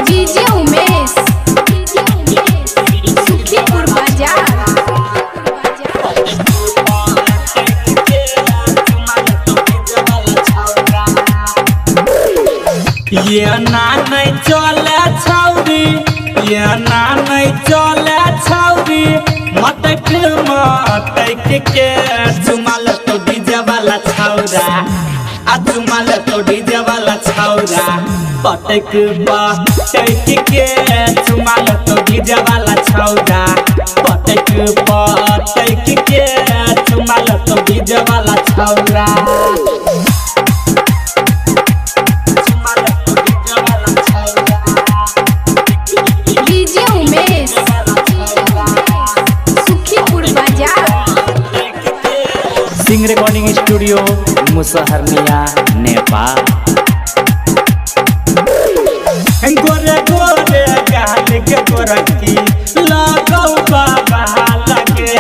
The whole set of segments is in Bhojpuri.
डीजे उमेश सुखीपुर बाजार। ये ना नहीं चले छौरी, ये ना नहीं चले छौरी, मटक मटक के जुमाल तो डीजे वाला छौरा, आ जुमाल तो डीजे वाला छौरा, पटक पटक के जुमाल तो डीजे वाला छौरा, पटक पटक के जुमाल तो डीजे वाला छौरा। डीजे उमेश सुखीपुर बाजार। Singh recording studio Musaharniya Nepal. गोरे गोरे गाल के गोरकी लगौ बाबा लगे,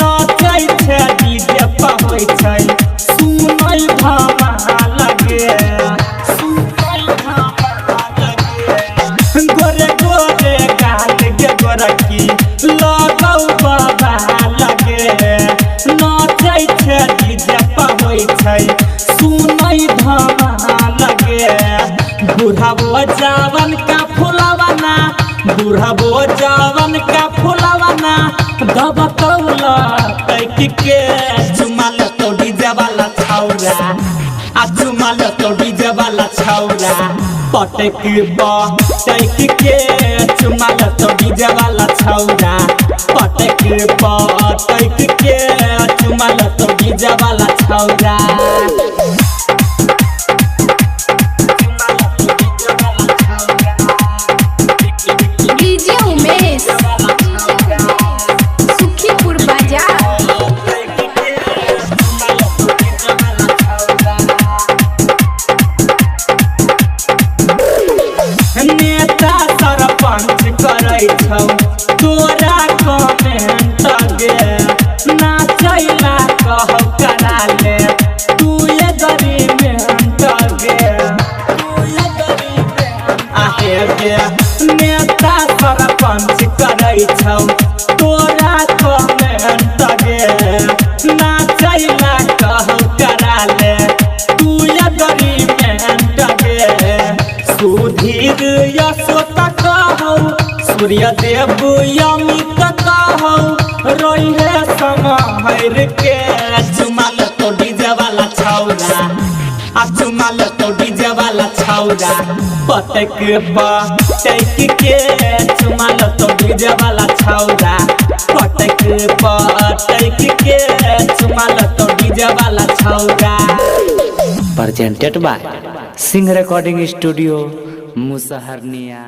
नाचै छै डीजे पर होइ छै सुनै भामा लगे, सुनै भामा लगे। गोरे गोरे गाल के गोरकी लगौ बाबा लगे, नाचै छै डीजे पर होइ छै सुनै भामा लगे। बुढ़ाबो जवन का फुलवाना, बुढ़ाबो जवन का फुलवाना, दबकौला तैक के जुमाल तो डीजे वाला छौरा, आ जुमाल तो डीजे वाला छौरा, पटक पटक के जुमाल तो डीजे वाला छौरा, पटक पटक के जुमाल तो डीजे वाला छौरा। डीजे उमेश सुखीपुर बाजार। नेता सरपंच करै छौ तोरा कमेंट गे, नाचैला कहौ करा ले तू ये गरीब गे, तू ये गरीब आहे गे। नेता सरपंच करै छौ तोरा कमेंट गे, नाचैला कहौ करा ले तू ये गरीब गे। सुधीर यशोत कहौ, सूर्यदेव यमित कहौ, रोहे समहर के जुमाल तो डीजे वाला छौरा, आ जुमाल तो डीजे वाला छौरा, पटक पटक के जुमाल तो डीजे वाला छौरा, पटक पटक के जुमाल तो डीजे वाला छौरा। Presented by Singh recording studio Musaharniya.